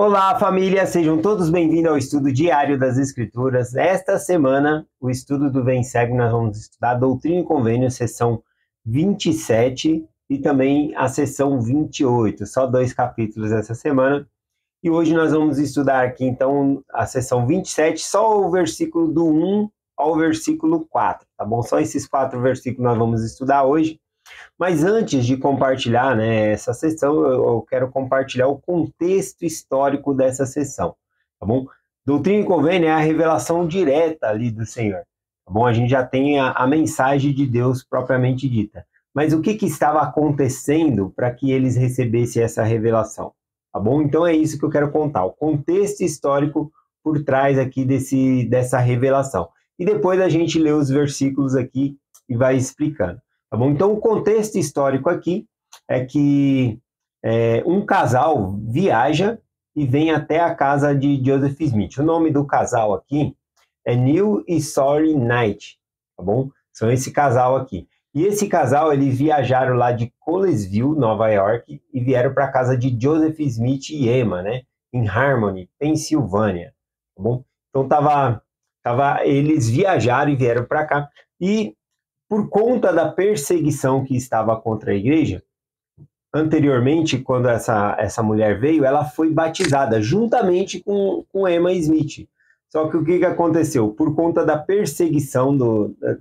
Olá, família! Sejam todos bem-vindos ao estudo diário das Escrituras. Esta semana, o estudo do Vem Segue, nós vamos estudar Doutrina e Convênio, sessão 27 e também a sessão 28. Só 2 capítulos essa semana. E hoje nós vamos estudar aqui, então, a sessão 27, só o versículo do 1 ao versículo 4, tá bom? Só esses 4 versículos nós vamos estudar hoje. Mas antes de compartilhar, né, essa sessão, eu quero compartilhar o contexto histórico dessa sessão, tá bom? Doutrina e Convênio é a revelação direta ali do Senhor, tá bom? A gente já tem a mensagem de Deus propriamente dita. Mas o que estava acontecendo para que eles recebessem essa revelação, tá bom? Então é isso que eu quero contar, o contexto histórico por trás aqui dessa revelação. E depois a gente lê os versículos aqui e vai explicando. Tá bom? Então, o contexto histórico aqui é que um casal viaja e vem até a casa de Joseph Smith. O nome do casal aqui é Neil e Sori Knight, tá bom? São esse casal aqui. E esse casal, eles viajaram lá de Colesville, Nova York, e vieram para a casa de Joseph Smith e Emma, né? Em Harmony, Pensilvânia, tá bom? Então, eles viajaram e vieram para cá. E por conta da perseguição que estava contra a igreja, anteriormente, quando essa mulher veio, ela foi batizada juntamente com Emma Smith. Só que o que aconteceu? Por conta da perseguição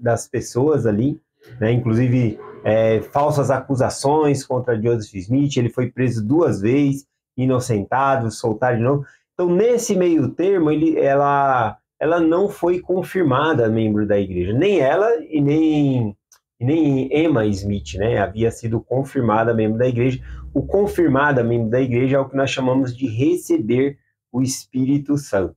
das pessoas ali, né, inclusive falsas acusações contra Joseph Smith, ele foi preso 2 vezes, inocentado, soltado de novo. Então, nesse meio termo, ela não foi confirmada membro da igreja, nem ela e nem Emma Smith, né? Havia sido confirmada membro da igreja. O confirmada membro da igreja é o que nós chamamos de receber o Espírito Santo,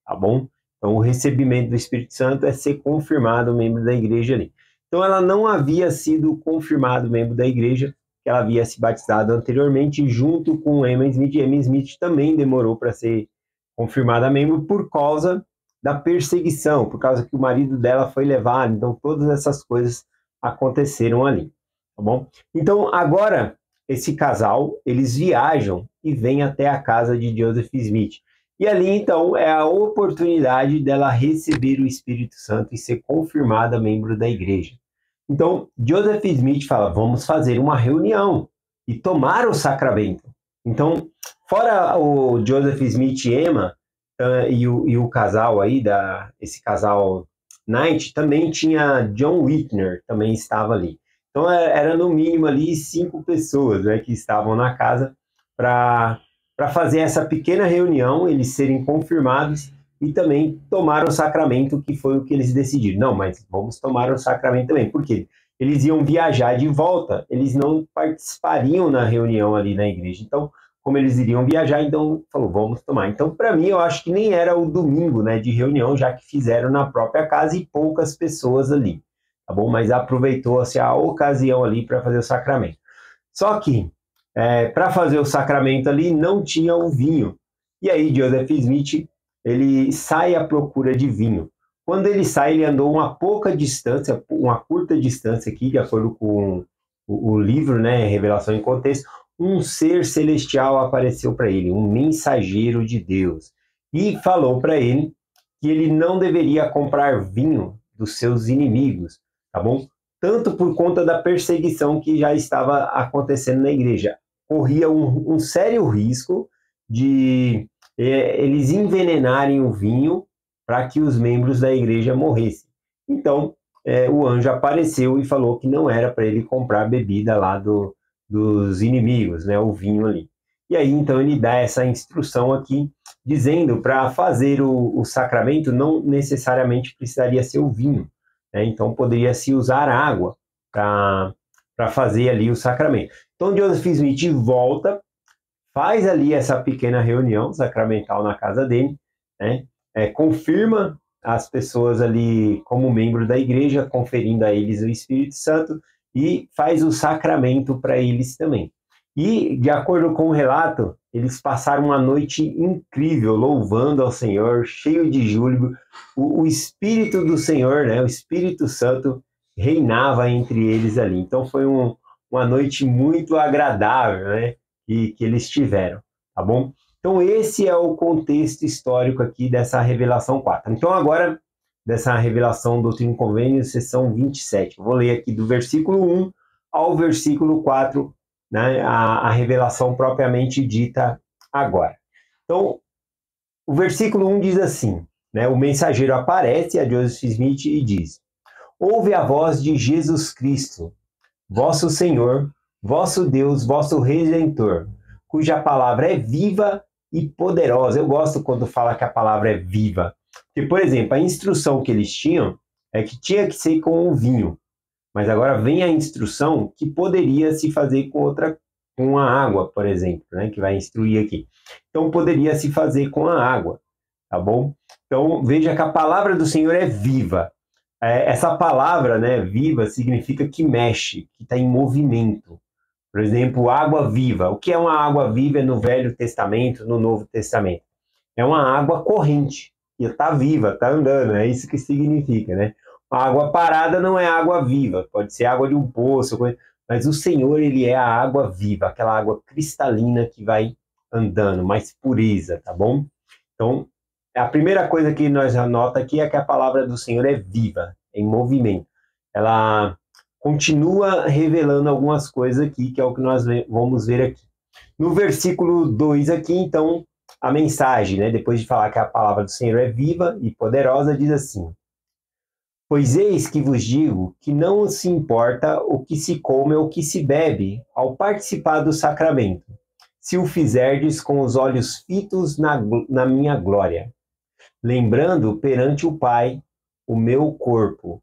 tá bom? Então, o recebimento do Espírito Santo é ser confirmado membro da igreja ali. Então, ela não havia sido confirmado membro da igreja, que ela havia se batizado anteriormente, junto com Emma Smith. Emma Smith também demorou para ser confirmada membro por causa da perseguição, por causa que o marido dela foi levado. Então, todas essas coisas aconteceram ali, tá bom? Então, agora, esse casal, eles viajam e vêm até a casa de Joseph Smith. E ali, então, é a oportunidade dela receber o Espírito Santo e ser confirmada membro da igreja. Então, Joseph Smith fala, vamos fazer uma reunião e tomar o sacramento. Então, fora o Joseph Smith e Emma, e o casal aí, esse casal Knight, também tinha John Whitner, também estava ali. Então, era no mínimo ali 5 pessoas, né, que estavam na casa para fazer essa pequena reunião, eles serem confirmados e também tomar o sacramento, que foi o que eles decidiram. Não, mas vamos tomar o sacramento também. Por quê? Eles iam viajar de volta, eles não participariam na reunião ali na igreja. Então, como eles iriam viajar, então falou, vamos tomar. Então, para mim, eu acho que nem era o domingo, né, de reunião, já que fizeram na própria casa e poucas pessoas ali, tá bom? Mas aproveitou-se a ocasião ali para fazer o sacramento. Só que, para fazer o sacramento ali, não tinha o vinho. E aí, Joseph Smith, ele sai à procura de vinho. Quando ele sai, ele andou uma pouca distância, uma curta distância aqui, de acordo com o livro, né, Revelação em Contexto, um ser celestial apareceu para ele, um mensageiro de Deus, e falou para ele que ele não deveria comprar vinho dos seus inimigos, tá bom? Tanto por conta da perseguição que já estava acontecendo na igreja. Corria um sério risco de eles envenenarem o vinho para que os membros da igreja morressem. Então, o anjo apareceu e falou que não era para ele comprar bebida lá dos inimigos, né, o vinho ali. E aí, então, ele dá essa instrução aqui, dizendo para fazer o sacramento não necessariamente precisaria ser o vinho, né? Então, poderia-se usar água para fazer ali o sacramento. Então, Joseph Smith volta, faz ali essa pequena reunião sacramental na casa dele, né? Confirma as pessoas ali como membro da igreja, conferindo a eles o Espírito Santo, e faz o sacramento para eles também. E, de acordo com o relato, eles passaram uma noite incrível, louvando ao Senhor, cheio de júbilo. O Espírito do Senhor, né, o Espírito Santo, reinava entre eles ali. Então, foi uma noite muito agradável, né, que eles tiveram, tá bom? Então, esse é o contexto histórico aqui dessa revelação 4. Então, agora, dessa revelação do Doutrina e Convênios, seção 27. Eu vou ler aqui do versículo 1 ao versículo 4, né, a revelação propriamente dita agora. Então, o versículo 1 diz assim, né, o mensageiro aparece a Joseph Smith e diz: ouve a voz de Jesus Cristo, vosso Senhor, vosso Deus, vosso Redentor, cuja palavra é viva e poderosa. Eu gosto quando fala que a palavra é viva. Porque, por exemplo, a instrução que eles tinham é que tinha que ser com o vinho. Mas agora vem a instrução que poderia se fazer com a água, por exemplo, né, que vai instruir aqui. Então, poderia se fazer com a água, tá bom? Então, veja que a palavra do Senhor é viva. Essa palavra, né, viva, significa que mexe, que está em movimento. Por exemplo, água viva. O que é uma água viva no Velho Testamento, no Novo Testamento? É uma água corrente, que está viva, está andando, é isso que significa, né? A água parada não é água viva, pode ser água de um poço, mas o Senhor, ele é a água viva, aquela água cristalina que vai andando, mais pureza, tá bom? Então, a primeira coisa que nós anota aqui é que a palavra do Senhor é viva, em movimento. Ela continua revelando algumas coisas aqui, que é o que nós vamos ver aqui. No versículo 2 aqui, então, a mensagem, né, depois de falar que a palavra do Senhor é viva e poderosa, diz assim: pois eis que vos digo que não se importa o que se come ou o que se bebe ao participar do sacramento, se o fizerdes com os olhos fitos na minha glória, lembrando perante o Pai o meu corpo,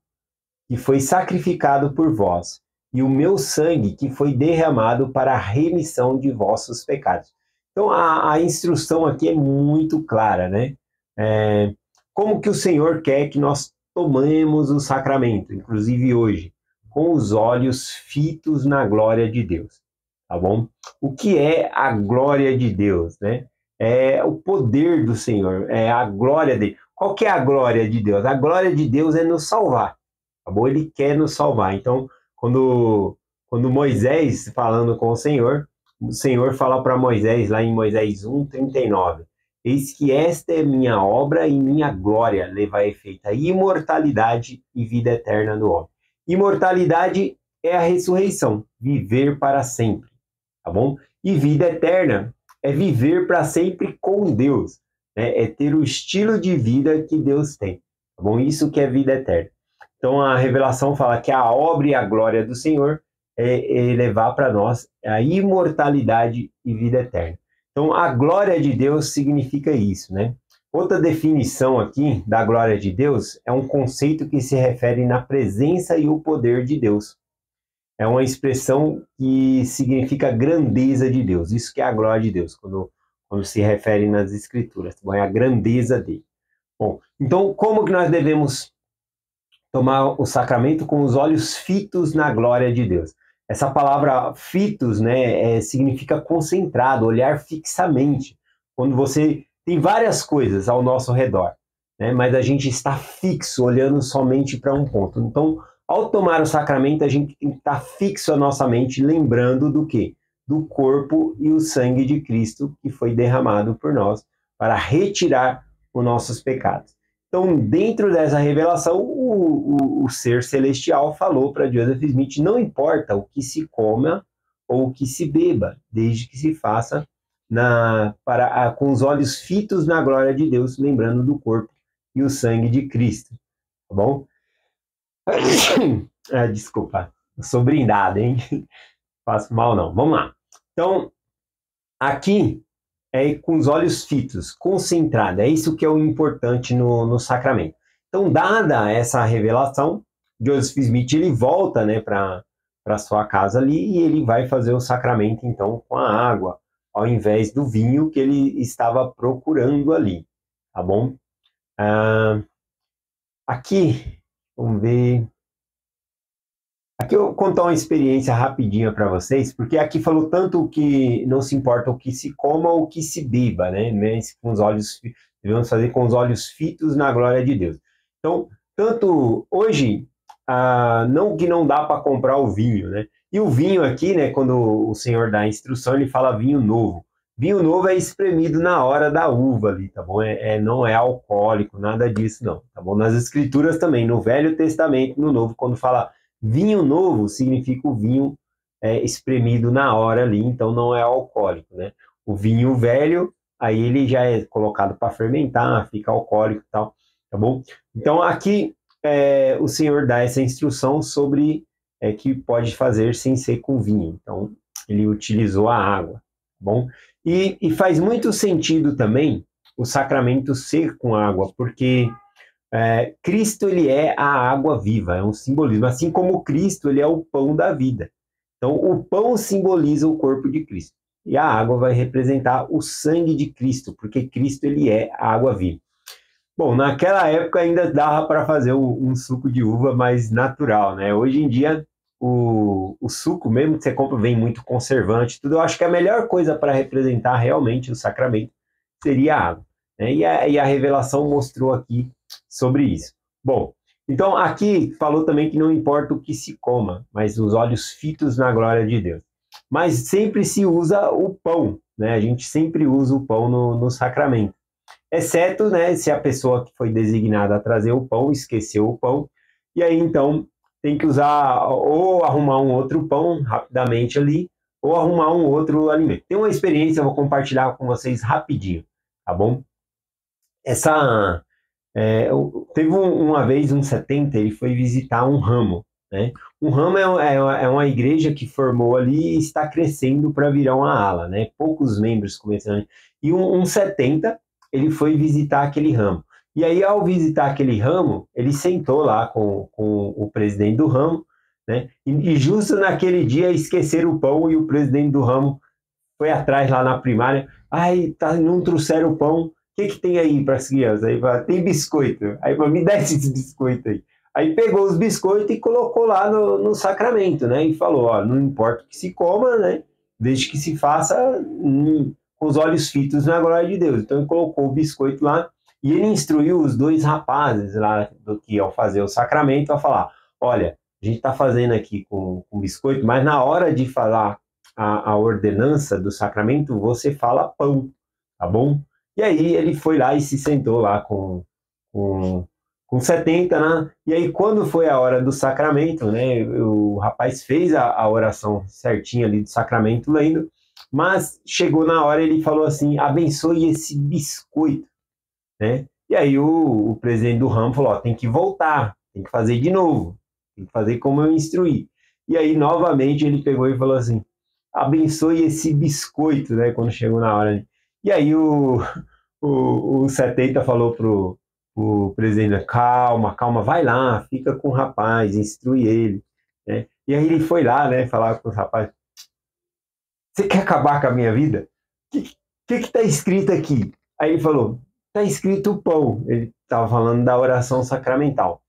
que foi sacrificado por vós, e o meu sangue, que foi derramado para a remissão de vossos pecados. Então, a instrução aqui é muito clara, né? Como que o Senhor quer que nós tomemos o sacramento, inclusive hoje, com os olhos fitos na glória de Deus, tá bom? O que é a glória de Deus, né? É o poder do Senhor, é a glória dele. Qual que é a glória de Deus? A glória de Deus é nos salvar, tá bom? Ele quer nos salvar. Então, quando Moisés, falando com o Senhor fala para Moisés, lá em Moisés 1:39, eis que esta é minha obra e minha glória, levar a efeito a imortalidade e vida eterna no homem. Imortalidade é a ressurreição, viver para sempre, tá bom? E vida eterna é viver para sempre com Deus, né? É ter o estilo de vida que Deus tem, tá bom? Isso que é vida eterna. Então a revelação fala que a obra e a glória do Senhor é levar para nós a imortalidade e vida eterna. Então a glória de Deus significa isso, né? Outra definição aqui da glória de Deus é um conceito que se refere na presença e o poder de Deus. É uma expressão que significa grandeza de Deus. Isso que é a glória de Deus, quando se refere nas Escrituras. É a grandeza dele. Bom, então como que nós devemos tomar o sacramento? Com os olhos fitos na glória de Deus. Essa palavra fitos, né, significa concentrado, olhar fixamente. Quando você tem várias coisas ao nosso redor, né, mas a gente está fixo, olhando somente para um ponto. Então, ao tomar o sacramento, a gente tem que estar fixo a nossa mente, lembrando do quê? Do corpo e o sangue de Cristo que foi derramado por nós para retirar os nossos pecados. Então, dentro dessa revelação, o ser celestial falou para Joseph Smith: não importa o que se coma ou o que se beba, desde que se faça com os olhos fitos na glória de Deus, lembrando do corpo e o sangue de Cristo. Tá bom? Desculpa, eu sou brindado, hein? Faço mal não. Vamos lá. Então, aqui é com os olhos fitos, concentrado. É isso que é o importante no sacramento. Então, dada essa revelação, Joseph Smith ele volta, né, para sua casa ali, e ele vai fazer o sacramento então com a água, ao invés do vinho que ele estava procurando ali, tá bom? Aqui, vamos ver. Aqui eu vou contar uma experiência rapidinha para vocês, porque aqui falou tanto que não se importa o que se coma ou o que se beba, né? Mas com os olhos, devemos fazer com os olhos fitos na glória de Deus. Então, tanto hoje, não que não dá para comprar o vinho, né? E o vinho aqui, né? Quando o Senhor dá a instrução, ele fala vinho novo. Vinho novo é espremido na hora da uva ali, tá bom? Não é alcoólico, nada disso não, tá bom? Nas escrituras também, no Velho Testamento, no Novo, quando fala vinho novo, significa o vinho espremido na hora ali, então não é alcoólico, né? O vinho velho, aí ele já é colocado para fermentar, fica alcoólico e tal, tá bom? Então aqui o Senhor dá essa instrução sobre que pode fazer sem ser com vinho. Então ele utilizou a água, tá bom? E faz muito sentido também o sacramento ser com água, porque Cristo ele é a água viva, é um simbolismo, assim como Cristo ele é o pão da vida. Então, o pão simboliza o corpo de Cristo e a água vai representar o sangue de Cristo, porque Cristo ele é a água viva. Bom, naquela época ainda dava para fazer um suco de uva mais natural, né? Hoje em dia o suco, mesmo que você compra, vem muito conservante, tudo. Eu acho que a melhor coisa para representar realmente o sacramento seria a água, né? E a revelação mostrou aqui sobre isso. Bom, então aqui falou também que não importa o que se coma, mas os olhos fitos na glória de Deus. Mas sempre se usa o pão, né? A gente sempre usa o pão no sacramento. Exceto, né, se a pessoa que foi designada a trazer o pão esqueceu o pão, e aí então tem que usar ou arrumar um outro pão rapidamente ali, ou arrumar um outro alimento. Tem uma experiência, eu vou compartilhar com vocês rapidinho, tá bom? Teve uma vez, um 70, ele foi visitar um ramo, né? Um ramo é uma igreja que formou ali e está crescendo para virar uma ala, né? Poucos membros começando. E um 70, ele foi visitar aquele ramo. E aí, ao visitar aquele ramo, ele sentou lá com o presidente do ramo, né? E justo naquele dia esqueceram o pão e o presidente do ramo foi atrás lá na primária. Ai, não trouxeram o pão. O que tem aí para as crianças? Aí fala, tem biscoito. Aí fala, me dá esses biscoitos aí. Aí pegou os biscoitos e colocou lá no sacramento, né? E falou, ó, não importa o que se coma, né? Desde que se faça com os olhos fitos na glória de Deus. Então ele colocou o biscoito lá e ele instruiu os dois rapazes lá do que iam fazer o sacramento a falar, olha, a gente está fazendo aqui com biscoito, mas na hora de falar a ordenança do sacramento, você fala pão, tá bom? E aí ele foi lá e se sentou lá com 70, né? E aí quando foi a hora do sacramento, né? O rapaz fez a oração certinha ali do sacramento lendo, mas chegou na hora ele falou assim, abençoe esse biscoito, né? E aí o presidente do ramo falou, ó, tem que voltar, tem que fazer de novo, tem que fazer como eu instruí. E aí novamente ele pegou e falou assim, abençoe esse biscoito, né? Quando chegou na hora. E aí o 70 falou pro presidente, calma, calma, vai lá, fica com o rapaz, instrui ele, né? E aí ele foi lá, né, falar com os rapazes, você quer acabar com a minha vida? O que está escrito aqui? Aí ele falou, está escrito pão. Ele estava falando da oração sacramental.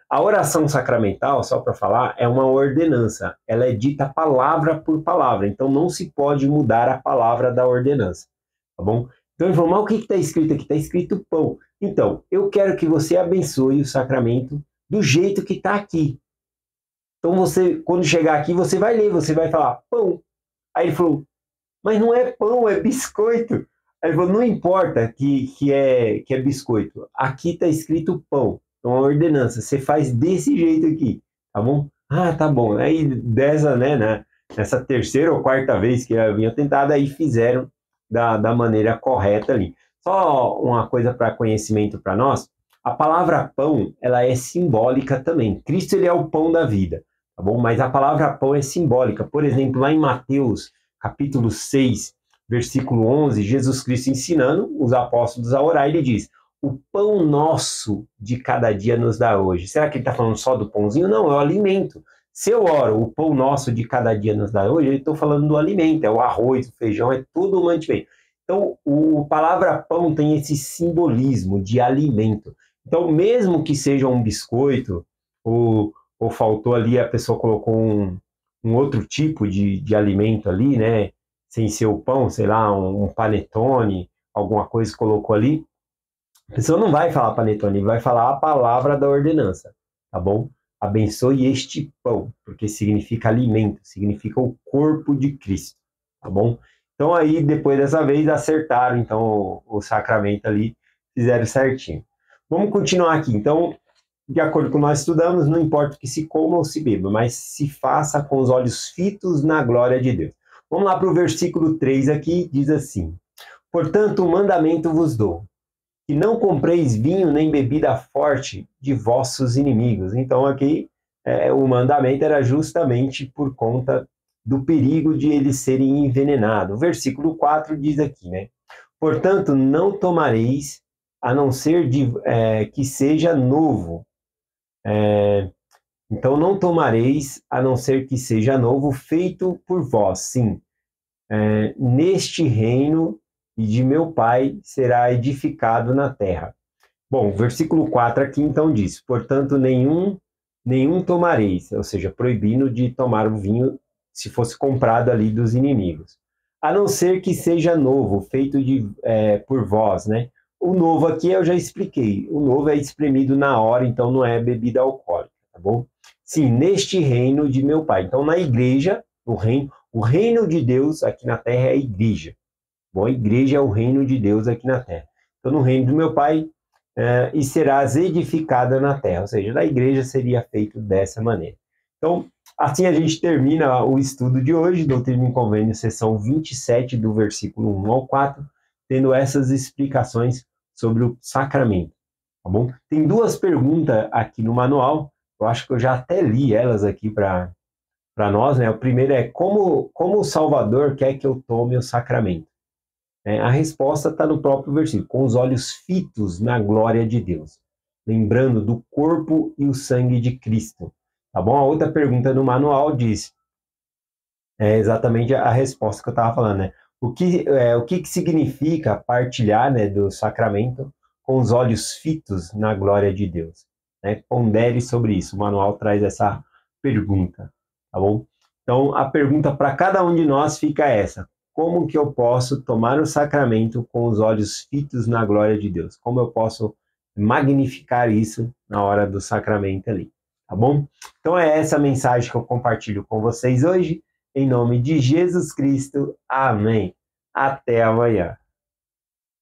A oração sacramental, só para falar, é uma ordenança. Ela é dita palavra por palavra. Então não se pode mudar a palavra da ordenança. Tá bom? Então ele falou, mas o que está escrito aqui? Está escrito pão. Então, eu quero que você abençoe o sacramento do jeito que está aqui. Então você, quando chegar aqui, você vai ler, você vai falar pão. Aí ele falou, mas não é pão, é biscoito. Aí ele falou, não importa que é biscoito. Aqui está escrito pão. É uma ordenança. Você faz desse jeito aqui, tá bom? Ah, tá bom. Aí nessa terceira ou quarta vez que eu havia tentado, aí fizeram da maneira correta ali. Só uma coisa para conhecimento para nós. A palavra pão, ela é simbólica também. Cristo, ele é o pão da vida, tá bom? Mas a palavra pão é simbólica. Por exemplo, lá em Mateus, capítulo 6, versículo 11, Jesus Cristo ensinando os apóstolos a orar, ele diz, o pão nosso de cada dia nos dá hoje. Será que ele está falando só do pãozinho? Não, é o alimento. Se eu oro, o pão nosso de cada dia nos dá hoje, eu estou falando do alimento, é o arroz, o feijão, é tudo o mantimento. Então, a palavra pão tem esse simbolismo de alimento. Então, mesmo que seja um biscoito, ou faltou ali, a pessoa colocou um outro tipo de alimento ali, né? Sem ser o pão, sei lá, um panetone, alguma coisa que colocou ali. A pessoa não vai falar panetone, vai falar a palavra da ordenança, tá bom? Abençoe este pão, porque significa alimento, significa o corpo de Cristo, tá bom? Então aí, depois dessa vez, acertaram então o sacramento ali, fizeram certinho. Vamos continuar aqui. Então, de acordo com o que nós estudamos, não importa que se coma ou se beba, mas se faça com os olhos fitos na glória de Deus. Vamos lá para o versículo 3 aqui, diz assim: Portanto, um mandamento vos dou, que não compreis vinho nem bebida forte de vossos inimigos. Então aqui o mandamento era justamente por conta do perigo de eles serem envenenados. O versículo 4 diz aqui, né? Portanto, não tomareis, a não ser que seja novo. Então, não tomareis, a não ser que seja novo, feito por vós, sim. Neste reino e de meu Pai será edificado na terra. Bom, o versículo 4 aqui então diz: Portanto, nenhum tomareis, ou seja, proibindo de tomar o vinho se fosse comprado ali dos inimigos, a não ser que seja novo, feito por vós, né? O novo aqui eu já expliquei, o novo é espremido na hora, então não é bebida alcoólica, tá bom? Sim, neste reino de meu Pai. Então, na igreja, o reino de Deus aqui na terra é a igreja. Bom, a igreja é o reino de Deus aqui na terra. Então, no reino do meu Pai, e serás edificada na terra. Ou seja, na igreja seria feito dessa maneira. Então, assim a gente termina o estudo de hoje, Doutrina e Convênio, seção 27, do versículo 1 ao 4, tendo essas explicações sobre o sacramento. Tá bom? Tem duas perguntas aqui no manual, eu acho que eu já até li elas aqui para nós, né? O primeiro é como o Salvador quer que eu tome o sacramento? A resposta está no próprio versículo, com os olhos fitos na glória de Deus, lembrando do corpo e o sangue de Cristo. Tá bom? A outra pergunta no manual diz, exatamente a resposta que eu estava falando, né? O que significa partilhar, né, do sacramento com os olhos fitos na glória de Deus? Né? Pondere sobre isso, o manual traz essa pergunta, tá bom? Então, a pergunta para cada um de nós fica essa: como que eu posso tomar o sacramento com os olhos fitos na glória de Deus? Como eu posso magnificar isso na hora do sacramento ali, tá bom? Então é essa a mensagem que eu compartilho com vocês hoje. Em nome de Jesus Cristo. Amém. Até amanhã.